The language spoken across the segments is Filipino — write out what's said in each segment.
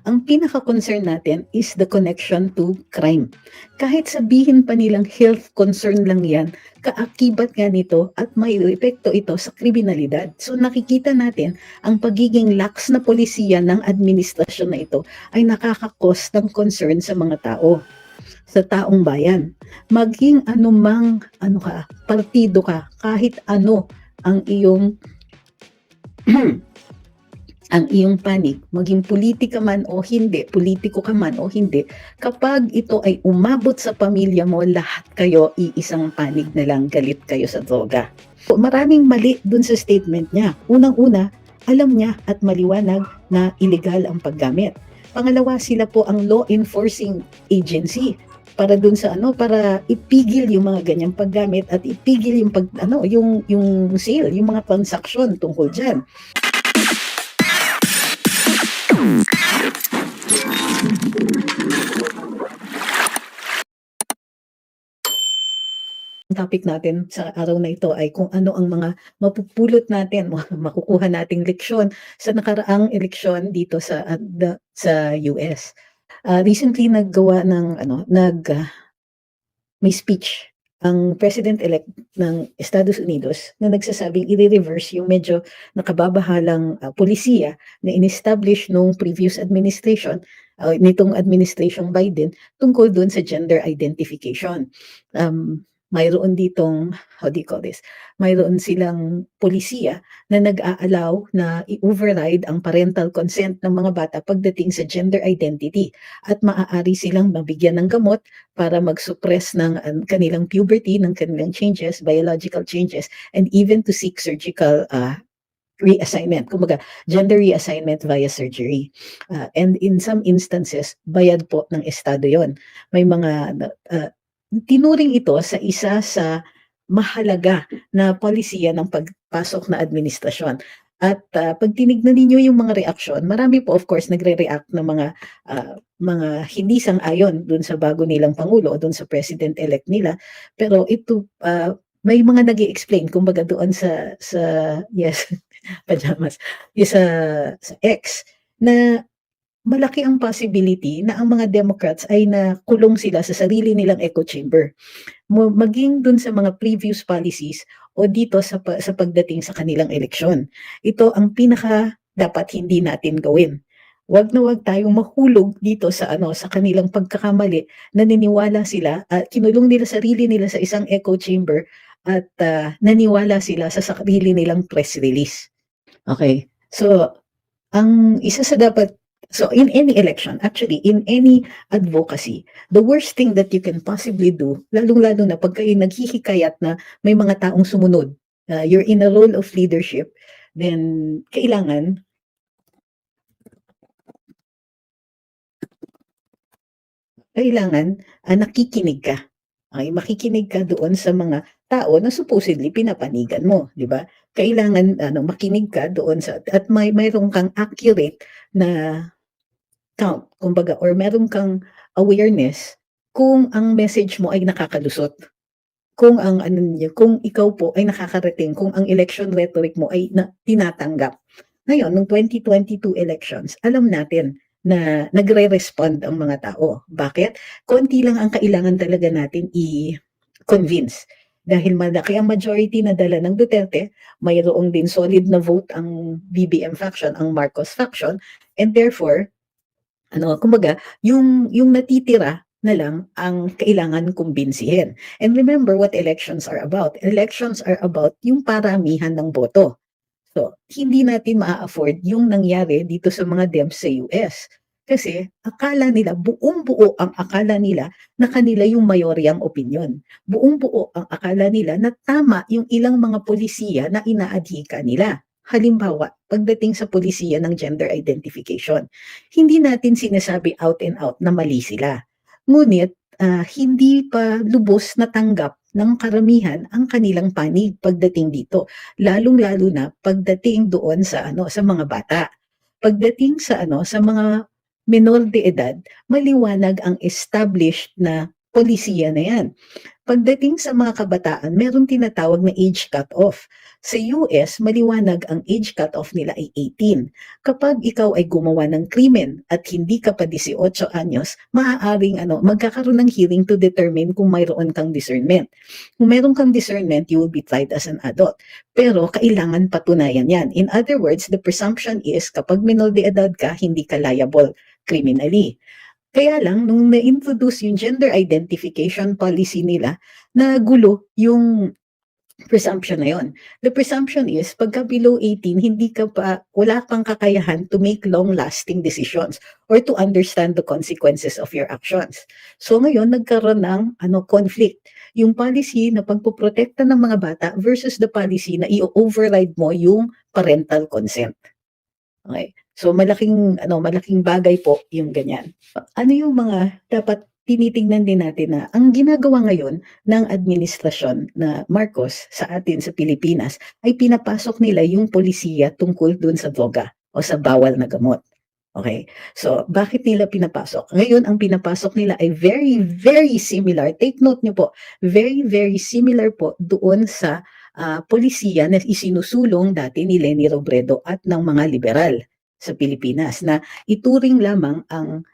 ang pinaka-concern natin is the connection to crime. Kahit sabihin pa nilang health concern lang yan, kaakibat nga nito at may epekto ito sa kriminalidad. So nakikita natin ang pagiging lax na polisiya ng administrasyon na ito ay nakakakos ng concern sa mga tao, sa taong bayan. Maging anumang partido ka, kahit ano ang iyong ang iyong panig, maging politika man o hindi, politiko ka man o hindi, kapag ito ay umabot sa pamilya mo, lahat kayo iisang panig na lang, galit kayo sa droga. Maraming mali dun sa statement niya. Unang-una, alam niya at maliwanag na illegal ang paggamit. Pangalawa, sila po ang law enforcing agency para dun sa para ipigil yung mga ganyang paggamit at ipigil yung yung sale, yung mga transaksyon tungkol diyan. Topic natin sa araw na ito ay kung ano ang mga mapupulot natin, makukuha nating leksyon sa nakaraang eleksyon dito sa US. Recently may speech ang President-elect ng Estados Unidos na nagsasabing i-reverse yung medyo nakababahalang polisiya na in-establish nung previous administration, nitong administration Biden, tungkol dun sa gender identification. Mayroon ditong, mayroon silang polisiya na nag-aalaw na i-override ang parental consent ng mga bata pagdating sa gender identity at maaari silang mabigyan ng gamot para mag-suppress ng kanilang puberty, ng kanilang changes, biological changes, and even to seek surgical reassignment, kumbaga gender reassignment via surgery. And in some instances, bayad po ng Estado yon. May mga tinuring ito sa isa sa mahalaga na polisiya ng pagpasok na administrasyon. At pag tinignan ninyo yung mga reaksyon, marami po of course nagre-react ng mga hindi sang-ayon dun sa bago nilang Pangulo o dun sa President-elect nila. Pero ito, may mga nag-i-explain, kumbaga doon sa yes, pajamas, sa X, na malaki ang possibility na ang mga Democrats ay nakulong sila sa sarili nilang echo chamber. Maging dun sa mga previous policies o dito sa pagdating sa kanilang eleksyon. Ito ang pinaka dapat hindi natin gawin. Wag na wag tayong mahulog dito sa sa kanilang pagkakamali. Naniniwala sila at kinulong nila sarili nila sa isang echo chamber at naniwala sila sa sarili nilang press release. Okay. So ang isa sa dapat, so in any election, actually, in any advocacy, the worst thing that you can possibly do, lalong-lalo na pag kayo naghihikayat na may mga taong sumunod, you're in a role of leadership, then kailangan nakikinig ka. Okay, makikinig ka doon sa mga tao na supposedly pinapanigan mo, di ba? Kailangan makinig ka doon at mayroon kang accurate na count, kumbaga, or meron kang awareness kung ang message mo ay nakakalusot. Kung kung ikaw po ay nakakarating, kung ang election rhetoric mo ay tinatanggap. Ngayon, nung 2022 elections, alam natin na nagre-respond ang mga tao. Bakit? Konti lang ang kailangan talaga natin i-convince. Dahil malaki ang majority na dala ng Duterte, mayroong din solid na vote ang BBM faction, ang Marcos faction, and therefore, kumbaga, yung natitira na lang ang kailangan kumbinsihin. And remember what elections are about. Elections are about yung paramihan ng boto. So, hindi natin maa-afford yung nangyari dito sa mga Dems sa US. Kasi akala nila, buong-buo ang akala nila na kanila yung mayoryang opinyon. Buong-buo ang akala nila na tama yung ilang mga polisiya na inaadhika nila. Halimbawa, pagdating sa polisiya ng gender identification, hindi natin sinasabi out and out na mali sila. Ngunit, hindi pa lubos natanggap ng karamihan ang kanilang panig pagdating dito, lalong-lalo na pagdating doon sa sa mga bata. Pagdating sa sa mga menor de edad, maliwanag ang established na polisiya na yan. Pagdating sa mga kabataan, meron tinatawag na age cut-off. Sa US, maliwanag ang age cut-off nila ay 18. Kapag ikaw ay gumawa ng krimen at hindi ka pa 18 anyos, maaaring magkakaroon ng hearing to determine kung mayroon kang discernment. Kung meron kang discernment, you will be tried as an adult. Pero kailangan patunayan yan. In other words, the presumption is kapag minor de edad ka, hindi ka liable criminally. Kaya lang, nung na-introduce yung gender identification policy nila, nagulo yung presumption na yon. The presumption is, pagka below 18, wala kang kakayahan to make long-lasting decisions or to understand the consequences of your actions. So ngayon, nagkaroon ng conflict. Yung policy na pagpoprotekta ng mga bata versus the policy na i-override mo yung parental consent. Okay. So malaking bagay po yung ganyan. Ano yung mga dapat tinitingnan din natin na ang ginagawa ngayon ng administrasyon na Marcos sa atin sa Pilipinas ay pinapasok nila yung polisiya tungkol dun sa droga o sa bawal na gamot. Okay? So, bakit nila pinapasok? Ngayon, ang pinapasok nila ay very, very similar. Take note nyo po, very, very similar po doon sa polisiya na isinusulong dati ni Leni Robredo at ng mga liberal sa Pilipinas na ituring lamang ang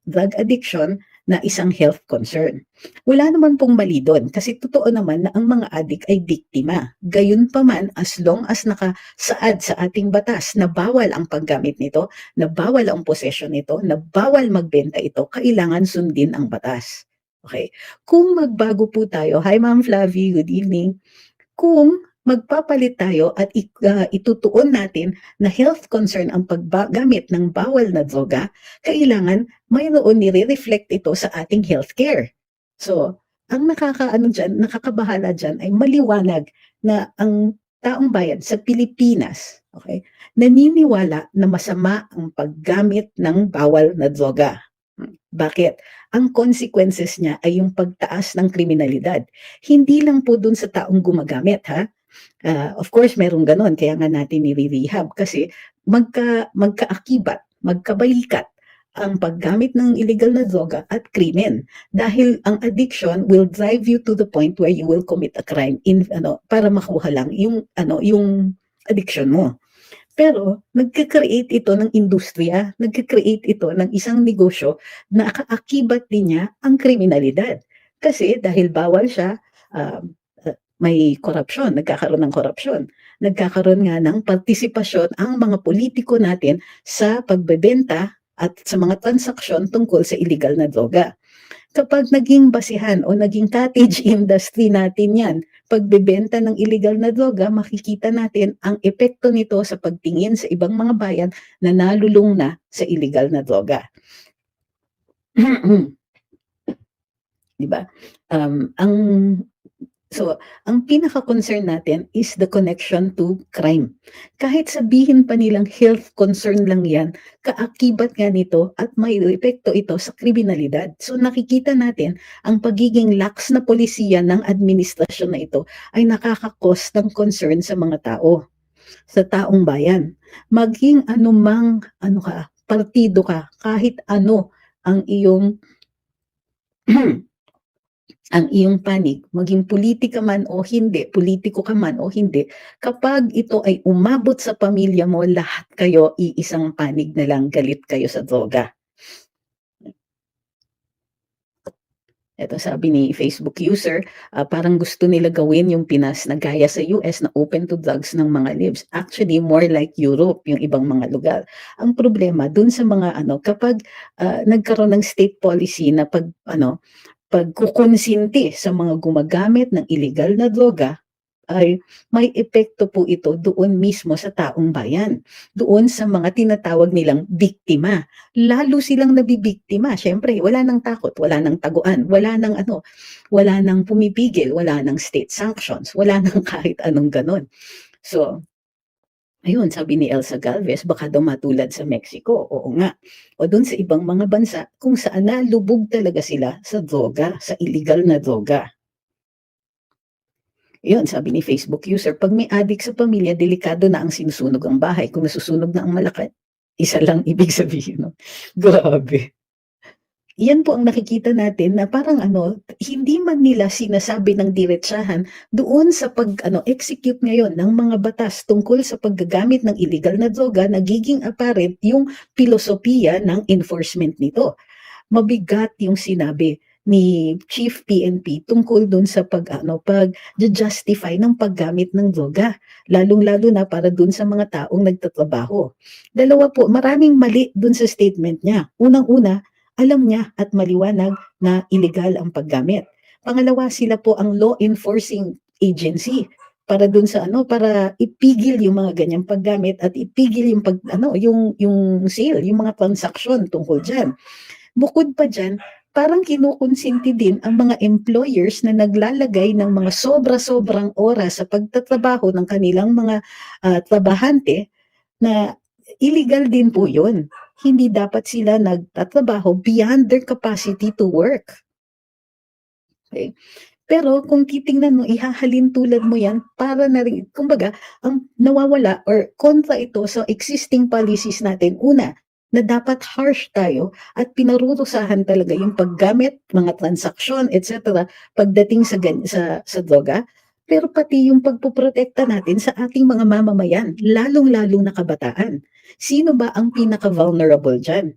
drug addiction na isang health concern. Wala naman pong mali doon kasi totoo naman na ang mga adik ay biktima. Gayunpaman, as long as nakasaad sa ating batas na bawal ang paggamit nito, na bawal ang possession nito, na bawal magbenta ito, kailangan sundin ang batas. Okay. Kung magbago po tayo, hi Ma'am Flavie, good evening. Kung magpapalit tayo at itutuon natin na health concern ang paggamit ng bawal na droga, kailangan mayroon nire-reflect ito sa ating healthcare. So, ang nakakabahala dyan ay maliwanag na ang taong bayan sa Pilipinas, okay, naniniwala na masama ang paggamit ng bawal na droga. Bakit? Ang consequences niya ay yung pagtaas ng kriminalidad. Hindi lang po dun sa taong gumagamit, ha? Of course, meron ganon, kaya nga natin nire-rehab kasi magkaakibat, magkabalikat ang paggamit ng illegal na droga at krimen. Dahil ang addiction will drive you to the point where you will commit a crime para makuha lang yung addiction mo. Pero nagka-create ito ng industriya, nagka-create ito ng isang negosyo na kaakibat din niya ang kriminalidad. Kasi dahil bawal siya, may korupsyon, nagkakaroon ng korupsyon. Nagkakaroon nga ng partisipasyon ang mga politiko natin sa pagbebenta at sa mga transaksyon tungkol sa illegal na droga. Kapag naging basihan o naging cottage industry natin yan, pagbebenta ng illegal na droga, makikita natin ang epekto nito sa pagtingin sa ibang mga bayan na nalulung na sa illegal na droga. Diba? So, ang pinaka-concern natin is the connection to crime. Kahit sabihin pa nilang health concern lang yan, kaakibat nga nito at may epekto ito sa kriminalidad. So, nakikita natin ang pagiging lax na polisiya ng administrasyon na ito ay nakakakos ng concern sa mga tao, sa taong bayan. Maging anumang partido ka, kahit ano ang iyong ang iyong panig, maging politiko ka man o hindi, kapag ito ay umabot sa pamilya mo, lahat kayo iisang panig na lang, galit kayo sa droga. Ito sabi ni Facebook user, parang gusto nila gawin yung Pinas na gaya sa US na open to drugs ng mga libs. Actually, more like Europe, yung ibang mga lugar. Ang problema, dun sa mga kapag nagkaroon ng state policy na pagkukonsinti sa mga gumagamit ng illegal na droga, ay may epekto po ito doon mismo sa taong bayan, doon sa mga tinatawag nilang biktima. Lalo silang nabibiktima. Siyempre, wala nang takot, wala nang taguan, wala nang pumipigil, wala nang state sanctions, wala nang kahit anong ganon. So, ayun, sabi ni Elsa Galvez, baka daw matulad sa Mexico. Oo nga. O doon sa ibang mga bansa kung saan nalubog talaga sila sa droga, sa illegal na droga. Yun, sabi ni Facebook user, pag may adik sa pamilya, delikado na ang sinusunog ang bahay. Kung nasusunog na ang malaki, isa lang ibig sabihin. No? Grabe. Yan po ang nakikita natin na parang hindi man nila sinasabi ng diretsahan doon sa execute ngayon ng mga batas tungkol sa paggagamit ng illegal na droga, nagiging apparent yung filosofiya ng enforcement nito. Mabigat yung sinabi ni Chief PNP tungkol dun sa pag-justify ng paggamit ng droga, lalong-lalo na para dun sa mga taong nagtatrabaho. Dalawa po, maraming mali dun sa statement niya. Unang-una, alam niya at maliwanag na illegal ang paggamit. Pangalawa, sila po ang law enforcing agency para dun sa para ipigil yung mga ganyang paggamit at ipigil yung yung sale, yung mga transaksyon tungkol diyan. Bukod pa diyan, parang kinukonsinti din ang mga employers na naglalagay ng mga sobra-sobrang oras sa pagtatrabaho ng kanilang mga trabahante na illegal din po 'yun. Hindi dapat sila nagtatrabaho beyond their capacity to work. Okay? Pero kung titingnan mo, ihahalin tulad mo 'yan para na rin kumbaga ang nawawala or kontra ito sa existing policies natin. Una, na dapat harsh tayo at pinarurusahan talaga yung paggamit, mga transaksyon, etc. pagdating sa droga. Pero pati yung pagpoprotekta natin sa ating mga mamamayan, lalong-lalo na kabataan. Sino ba ang pinaka-vulnerable diyan?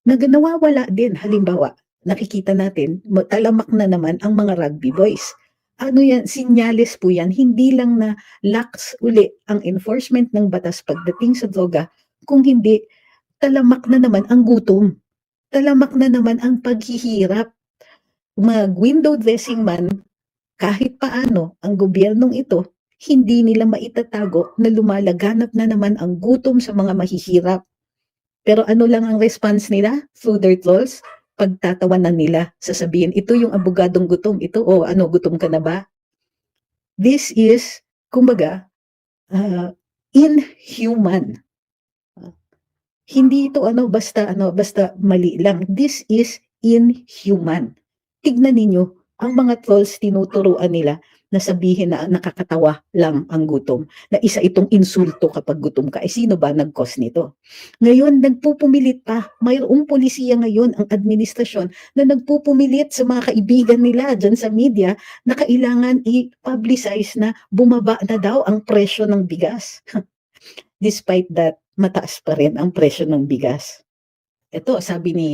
Nawawala din, halimbawa, nakikita natin, talamak na naman ang mga rugby boys. Ano yan, sinyales po yan, hindi lang na lax uli ang enforcement ng batas pagdating sa droga, kung hindi, talamak na naman ang gutom. Talamak na naman ang paghihirap. Mag-window dressing man, kahit paano, ang gobyernong ito, hindi nila maitatago na lumalaganap na naman ang gutom sa mga mahihirap. Pero ano lang ang response nila? Through their trolls, pagtatawanan nila, sasabihin, ito yung abogadong gutom, ito, gutom ka na ba? This is, kumbaga, inhuman. Hindi ito basta mali lang. This is inhuman. Tignan ninyo, ang mga trolls tinuturuan nila na sabihin na nakakatawa lang ang gutom, na isa itong insulto kapag gutom ka. Sino ba nag-cause nito? Ngayon, nagpupumilit pa. Mayroong polisiya ngayon, ang administrasyon, na nagpupumilit sa mga kaibigan nila dyan sa media na kailangan i-publicize na bumaba na daw ang presyo ng bigas. Despite that, mataas pa rin ang presyo ng bigas. Ito, sabi ni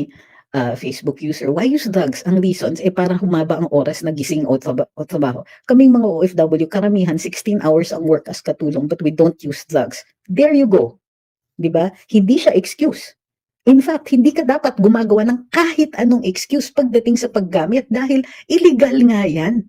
Facebook user, why use drugs? Ang reasons, para humaba ang oras na gising o trabaho. Kaming mga OFW, karamihan 16 hours ang work as katulong, but we don't use drugs. There you go. Diba? Hindi siya excuse. In fact, hindi ka dapat gumagawa ng kahit anong excuse pagdating sa paggamit dahil illegal nga yan.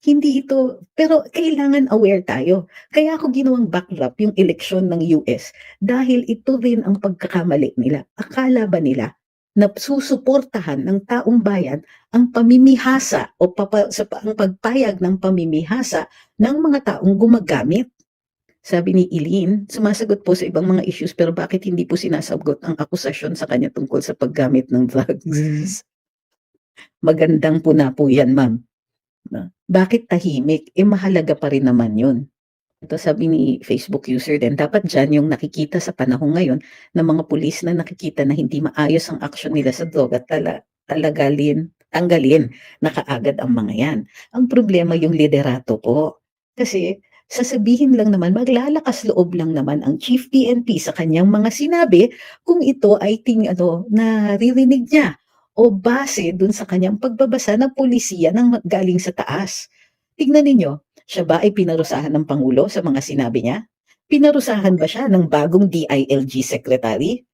Hindi ito, pero kailangan aware tayo. Kaya ako ginawang backdrop yung eleksyon ng US dahil ito rin ang pagkakamali nila. Akala ba nila na susuportahan ng taong bayan ang pamimihasa o ang pagpayag ng pamimihasa ng mga taong gumagamit? Sabi ni Eileen, sumasagot po sa ibang mga issues pero bakit hindi po sinasagot ang akusasyon sa kanya tungkol sa paggamit ng drugs? Magandang puna po yan, ma'am. Bakit tahimik? Mahalaga pa rin naman yun. Ito sabi ni Facebook user din, dapat dyan yung nakikita sa panahon ngayon ng mga pulis na nakikita na hindi maayos ang aksyon nila sa droga, tanggalin na kaagad ang mga yan. Ang problema yung liderato po. Kasi sasabihin lang naman, maglalakas loob lang naman ang Chief PNP sa kanyang mga sinabi kung ito ay naririnig niya o base dun sa kanyang pagbabasa ng polisiya ng galing sa taas. Tignan ninyo, siya ba ay pinarusahan ng Pangulo sa mga sinabi niya? Pinarusahan ba siya ng bagong DILG Secretary?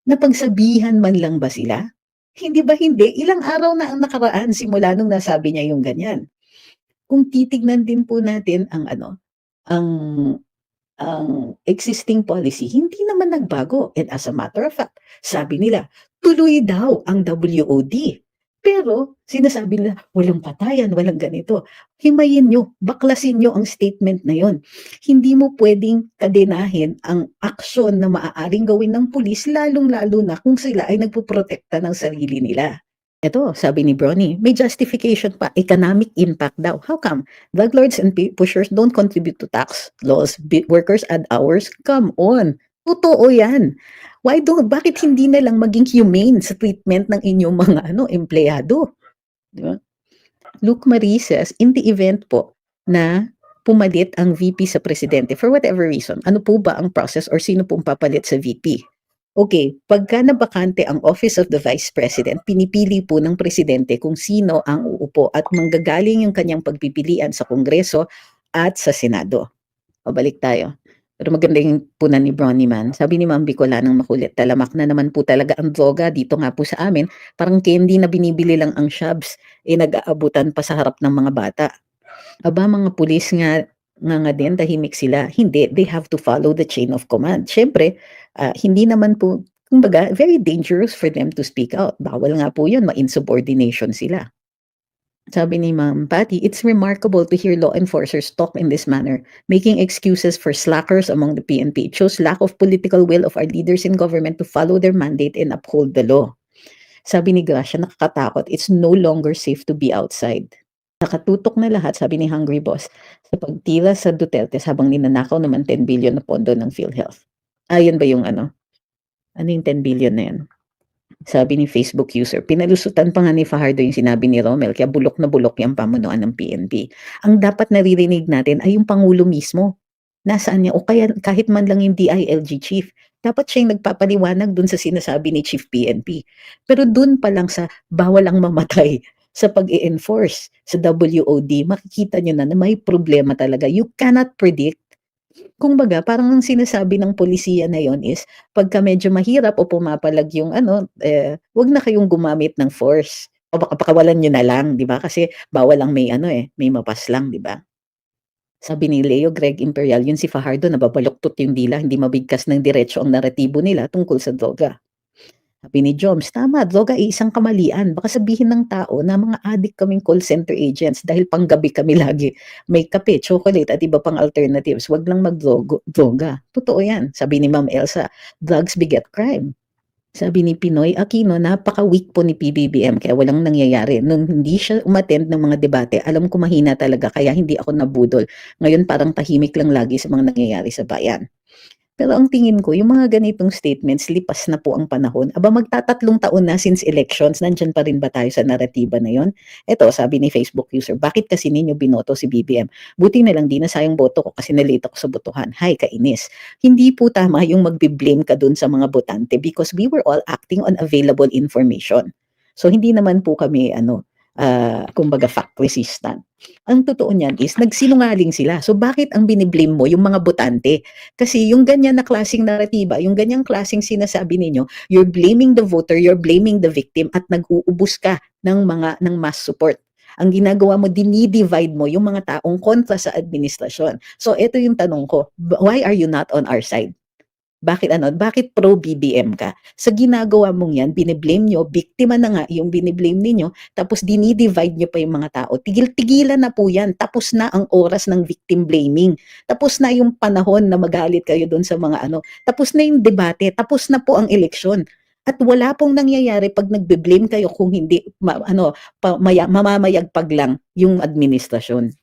Napagsabihan man lang ba sila? Hindi ba hindi? Ilang araw na ang nakaraan simula nung nasabi niya yung ganyan. Kung titignan din po natin ang existing policy, hindi naman nagbago. And as a matter of fact, sabi nila, tuloy daw ang WOD. Pero sinasabi nila, walang patayan, walang ganito. Himayin nyo, baklasin nyo ang statement na yon. Hindi mo pwedeng kadenahin ang aksyon na maaaring gawin ng pulis, lalong-lalo na kung sila ay nagpuprotekta ng sarili nila. Ito, sabi ni Bronnie, may justification pa, economic impact daw. How come? Drug lords and pushers don't contribute to tax laws, workers add hours. Come on. Totoo yan. bakit hindi na lang maging humane sa treatment ng inyong mga empleyado, 'di ba? Luke Marie says, in the event po na pumalit ang VP sa presidente for whatever reason, ano po ba ang process or sino pong papalit sa VP? Okay, pagka nabakante ang Office of the Vice President, pinipili po ng presidente kung sino ang uupo at manggagaling yung kanyang pagpipilian sa Kongreso at sa Senado. Pabalik tayo. Pero maganda yung punan ni Bronnie Man. Sabi ni Ma'am Bicolanang makulit, talamak na naman po talaga ang droga dito nga po sa amin. Parang candy na binibili lang ang shabs, nag-aabutan pa sa harap ng mga bata. Aba, mga pulis nga din, tahimik sila. Hindi, they have to follow the chain of command. Siyempre, hindi naman po, kumbaga, very dangerous for them to speak out. Bawal nga po yun, ma-insubordination sila. Sabi ni Ma'am Patty, it's remarkable to hear law enforcers talk in this manner, making excuses for slackers among the PNP. It shows lack of political will of our leaders in government to follow their mandate and uphold the law. Sabi ni Gracia, nakakatakot. It's no longer safe to be outside. Nakatutok na lahat, sabi ni Hungry Boss, sa pagtila sa Duterte habang ninanakaw naman 10 billion na pondo ng PhilHealth. Yan ba yung ano? Ano yung 10 billion na yan? Sabi ni Facebook user, pinalusutan pa nga ni Fajardo yung sinabi ni Romel, kaya bulok na bulok yung pamunuan ng PNP. Ang dapat naririnig natin ay yung Pangulo mismo. Nasaan niya? O kaya kahit man lang yung DILG chief. Dapat siya yung nagpapaliwanag dun sa sinasabi ni Chief PNP. Pero dun pa lang sa bawal ang mamatay sa pag-i-enforce sa WOD, makikita nyo na may problema talaga. You cannot predict. Kumbaga, parang ang sinasabi ng polisiya na yon is, pagka medyo mahirap o pumapalag yung wag na kayong gumamit ng force. O baka pakawalan nyo na lang, di ba? Kasi bawal lang may may mapas lang, di ba? Sabi ni Leo Greg Imperial, yun si Fajardo, nababaluktot yung dila, hindi mabigkas ng diretso ang naratibo nila tungkol sa droga. Sabi ni Joms, tama, droga ay isang kamalian. Baka sabihin ng tao na mga adik kaming call center agents dahil panggabi kami lagi. May kape, chocolate at iba pang alternatives. Wag lang mag-droga. Totoo yan. Sabi ni Ma'am Elsa, drugs beget crime. Sabi ni Pinoy Aquino, napaka-weak po ni PBBM kaya walang nangyayari. Nung hindi siya umattend ng mga debate, alam ko mahina talaga kaya hindi ako nabudol. Ngayon parang tahimik lang lagi sa mga nangyayari sa bayan. Pero ang tingin ko, yung mga ganitong statements, lipas na po ang panahon. Aba, magtatatlong taon na since elections, nandyan pa rin ba tayo sa naratiba na yon? Ito, sabi ni Facebook user, bakit kasi ninyo binoto si BBM? Buti na lang, di na sayang boto ko kasi nalita ko sa botohan. Hay, kainis. Hindi po tama yung magbiblame ka dun sa mga botante because we were all acting on available information. So, hindi naman po kami, kumbaga fact resistant. Ang totoo niyan is nagsinungaling sila. So bakit ang biniblame mo yung mga botante? Kasi yung ganyan na klaseng naratiba, yung ganyang klaseng sinasabi ninyo, you're blaming the voter, you're blaming the victim at nag-uubos ka ng mass support. Ang ginagawa mo, dinidivide mo yung mga taong kontra sa administrasyon. So ito yung tanong ko, why are you not on our side? Bakit pro BBM ka? Sa ginagawa mong yan, biniblame nyo, biktima na nga yung biniblame ninyo, tapos dinidivide nyo pa yung mga tao. Tigil-tigilan na po yan. Tapos na ang oras ng victim blaming. Tapos na yung panahon na magalit kayo doon sa mga Tapos na yung debate. Tapos na po ang eleksyon. At wala pong nangyayari pag nagbe-blame kayo kung hindi, mamamayagpag lang yung administrasyon.